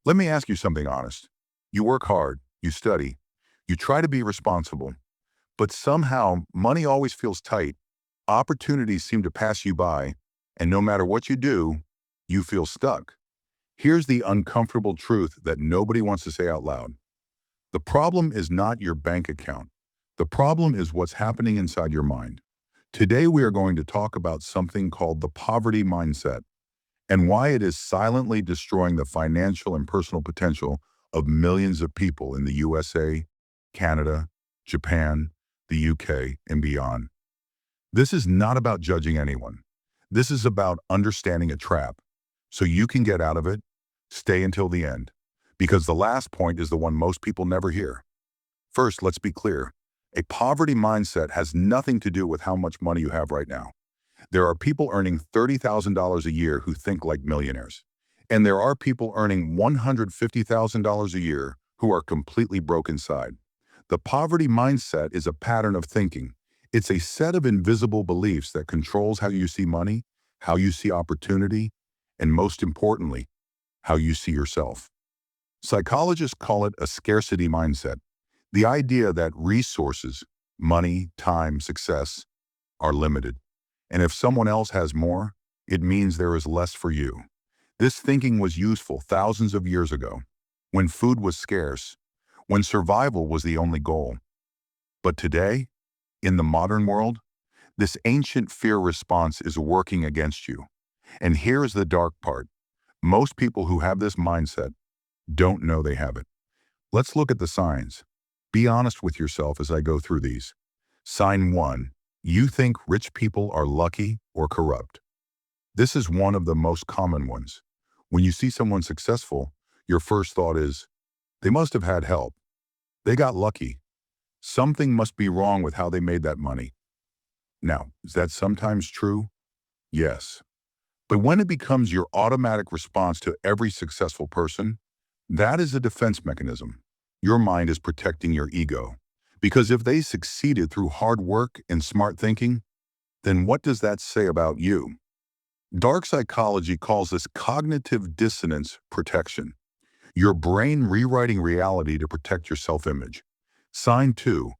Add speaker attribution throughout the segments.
Speaker 1: Let me ask you something honest. You work hard, you study, you try to be responsible, but somehow money always feels tight. Opportunities seem to pass you by, and no matter what you do, you feel stuck. Here's the uncomfortable truth that nobody wants to say out loud. The problem is not your bank account. The problem is what's happening inside your mind. Today, we are going to talk about something called the poverty mindset and why it is silently destroying the financial and personal potential of millions of people in the USA, Canada, Japan, the UK, and beyond. This is not about judging anyone. This is about understanding a trap so you can get out of it, stay until the end, because the last point is the one most people never hear. First, let's be clear. A poverty mindset has nothing to do with how much money you have right now. There are people earning $30,000 a year who think like millionaires. And there are people earning $150,000 a year who are completely broke inside. The poverty mindset is a pattern of thinking. It's a set of invisible beliefs that controls how you see money, how you see opportunity, and most importantly, how you see yourself. Psychologists call it a scarcity mindset. The idea that resources, money, time, success, are limited. And if someone else has more, it means there is less for you. This thinking was useful thousands of years ago, when food was scarce, when survival was the only goal. But today, in the modern world, this ancient fear response is working against you. And here is the dark part. Most people who have this mindset don't know they have it. Let's look at the signs. Be honest with yourself as I go through these. Sign 1. You think rich people are lucky or corrupt. This is one of the most common ones. When you see someone successful, your first thought is, they must have had help. They got lucky. Something must be wrong with how they made that money. Now, is that sometimes true? Yes. But when it becomes your automatic response to every successful person, that is a defense mechanism. Your mind is protecting your ego. Because if they succeeded through hard work and smart thinking, then what does that say about you? Dark psychology calls this cognitive dissonance protection. Your brain rewriting reality to protect your self-image. Sign 2.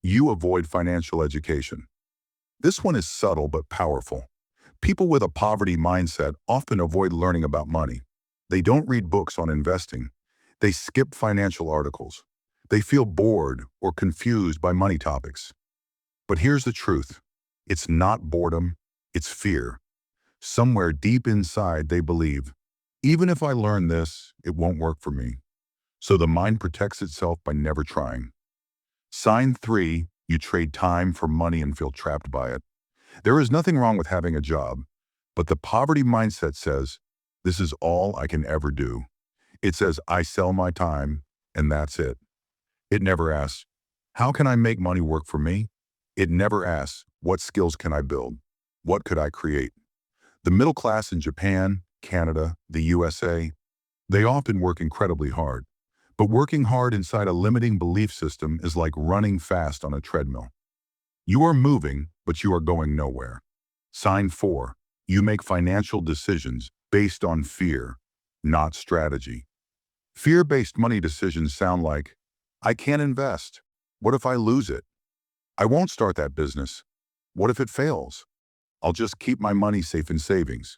Speaker 1: You avoid financial education. This one is subtle but powerful. People with a poverty mindset often avoid learning about money. They don't read books on investing. They skip financial articles. They feel bored or confused by money topics. But here's the truth. It's not boredom, it's fear. Somewhere deep inside they believe, even if I learn this, it won't work for me. So the mind protects itself by never trying. Sign 3, you trade time for money and feel trapped by it. There is nothing wrong with having a job, but the poverty mindset says, this is all I can ever do. It says, I sell my time, and that's it. It never asks, how can I make money work for me? It never asks, what skills can I build? What could I create? The middle class in Japan, Canada, the USA, they often work incredibly hard. But working hard inside a limiting belief system is like running fast on a treadmill. You are moving, but you are going nowhere. Sign 4. You make financial decisions based on fear, not strategy. Fear-based money decisions sound like, I can't invest. What if I lose it? I won't start that business. What if it fails? I'll just keep my money safe in savings.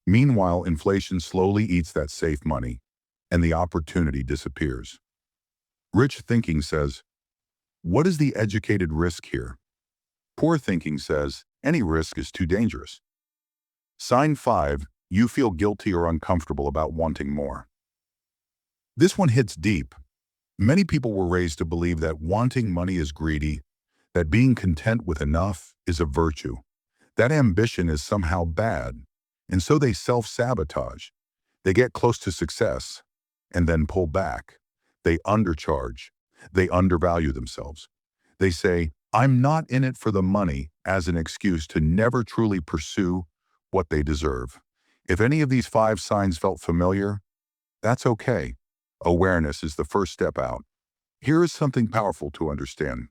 Speaker 1: Meanwhile, inflation slowly eats that safe money, and the opportunity disappears. Rich thinking says, what is the educated risk here? Poor thinking says, any risk is too dangerous. Sign 5, you feel guilty or uncomfortable about wanting more. This one hits deep. Many people were raised to believe that wanting money is greedy, that being content with enough is a virtue, that ambition is somehow bad, and so they self-sabotage. They get close to success and then pull back. They undercharge. They undervalue themselves. They say, I'm not in it for the money as an excuse to never truly pursue what they deserve. If any of these 5 signs felt familiar, that's okay. Awareness is the first step out. Here is something powerful to understand.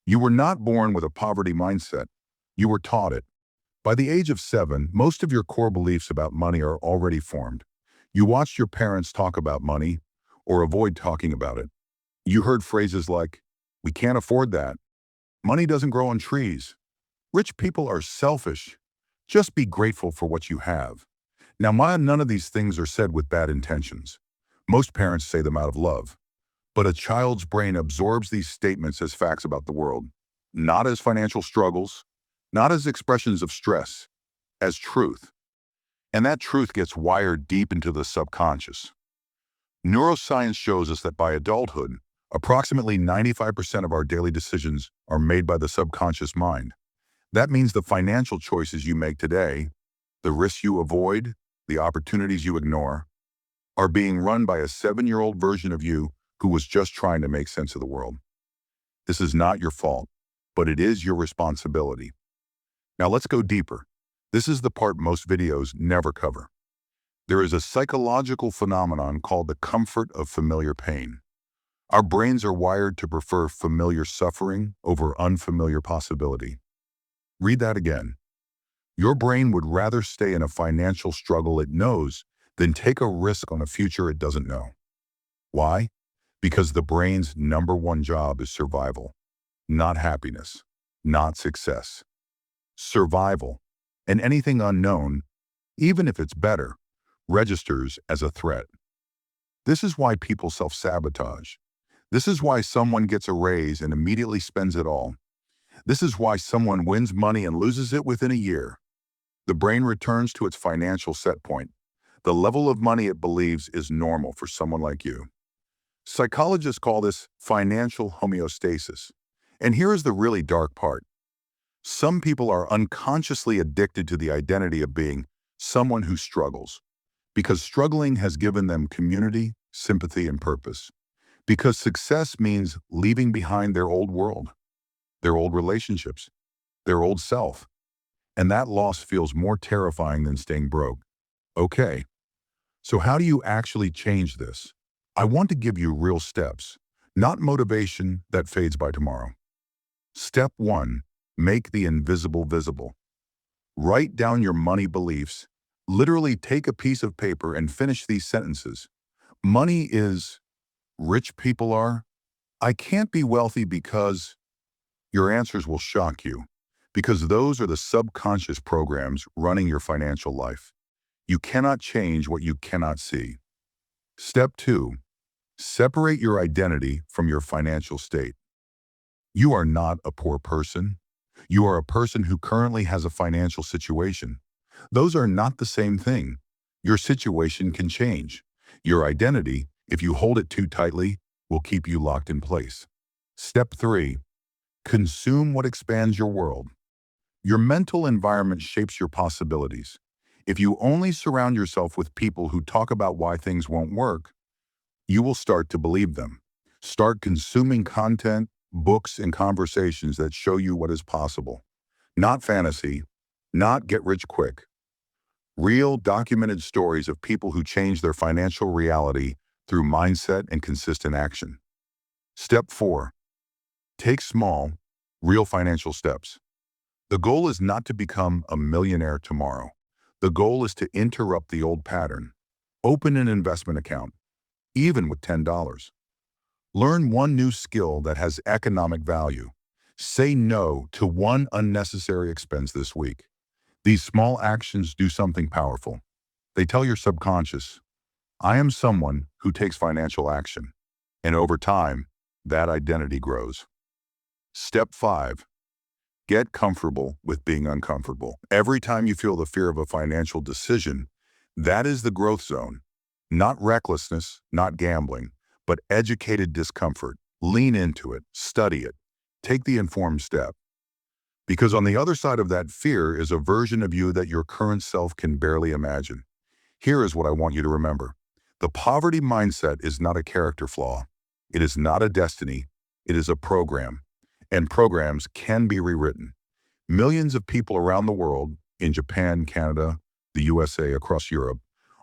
Speaker 1: You were not born with a poverty mindset. You were taught it. By the age of 7, most of your core beliefs about money are already formed. You watched your parents talk about money or avoid talking about it. You heard phrases like, "We can't afford that. Money doesn't grow on trees. Rich people are selfish. Just be grateful for what you have." Now, none of these things are said with bad intentions. Most parents say them out of love. But a child's brain absorbs these statements as facts about the world, not as financial struggles, not as expressions of stress, as truth. And that truth gets wired deep into the subconscious. Neuroscience shows us that by adulthood, approximately 95% of our daily decisions are made by the subconscious mind. That means the financial choices you make today, the risks you avoid, the opportunities you ignore, are being run by a 7-year-old version of you who was just trying to make sense of the world. This is not your fault, but it is your responsibility. Now let's go deeper. This is the part most videos never cover. There is a psychological phenomenon called the comfort of familiar pain. Our brains are wired to prefer familiar suffering over unfamiliar possibility. Read that again. Your brain would rather stay in a financial struggle it knows than take a risk on a future it doesn't know. Why? Because the brain's number one job is survival, not happiness, not success. Survival, and anything unknown, even if it's better, registers as a threat. This is why people self-sabotage. This is why someone gets a raise and immediately spends it all. This is why someone wins money and loses it within a year. The brain returns to its financial set point, the level of money it believes is normal for someone like you. Psychologists call this financial homeostasis. And here is the really dark part. Some people are unconsciously addicted to the identity of being someone who struggles, because struggling has given them community, sympathy, and purpose. Because success means leaving behind their old world, their old relationships, their old self. And that loss feels more terrifying than staying broke. Okay, so how do you actually change this? I want to give you real steps, not motivation that fades by tomorrow. Step 1. Make the invisible visible. Write down your money beliefs. Literally take a piece of paper and finish these sentences. Money is, rich people are, I can't be wealthy because. Your answers will shock you, because those are the subconscious programs running your financial life. You cannot change what you cannot see. Step 2. Separate your identity from your financial state. You are not a poor person. You are a person who currently has a financial situation. Those are not the same thing. Your situation can change. Your identity, if you hold it too tightly, will keep you locked in place. Step 3. Consume what expands your world. Your mental environment shapes your possibilities. If you only surround yourself with people who talk about why things won't work, you will start to believe them. Start consuming content, books, and conversations that show you what is possible. Not fantasy, not get rich quick. Real, documented stories of people who change their financial reality through mindset and consistent action. Step 4. Take small, real financial steps. The goal is not to become a millionaire tomorrow. The goal is to interrupt the old pattern. Open an investment account, even with $10. Learn one new skill that has economic value. Say no to one unnecessary expense this week. These small actions do something powerful. They tell your subconscious, I am someone who takes financial action. And over time, that identity grows. Step 5. Get comfortable with being uncomfortable. Every time you feel the fear of a financial decision, that is the growth zone. Not recklessness, not gambling, but educated discomfort. Lean into it, study it, take the informed step. Because on the other side of that fear is a version of you that your current self can barely imagine. Here is what I want you to remember. The poverty mindset is not a character flaw. It is not a destiny. It is a program. And programs can be rewritten. Millions of people around the world, in Japan, Canada, the USA, across Europe,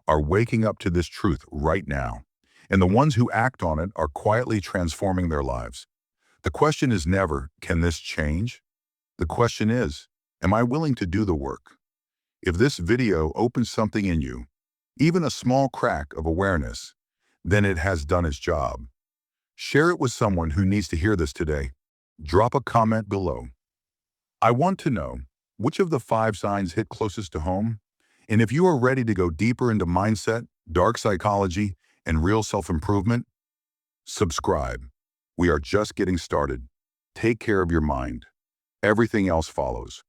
Speaker 1: are waking up to this truth right now. And the ones who act on it are quietly transforming their lives. The question is never, can this change? The question is, am I willing to do the work? If this video opens something in you, even a small crack of awareness, then it has done its job. Share it with someone who needs to hear this today. Drop a comment below. I want to know, which of the 5 signs hit closest to home? And if you are ready to go deeper into mindset, dark psychology, and real self-improvement, subscribe. We are just getting started. Take care of your mind. Everything else follows.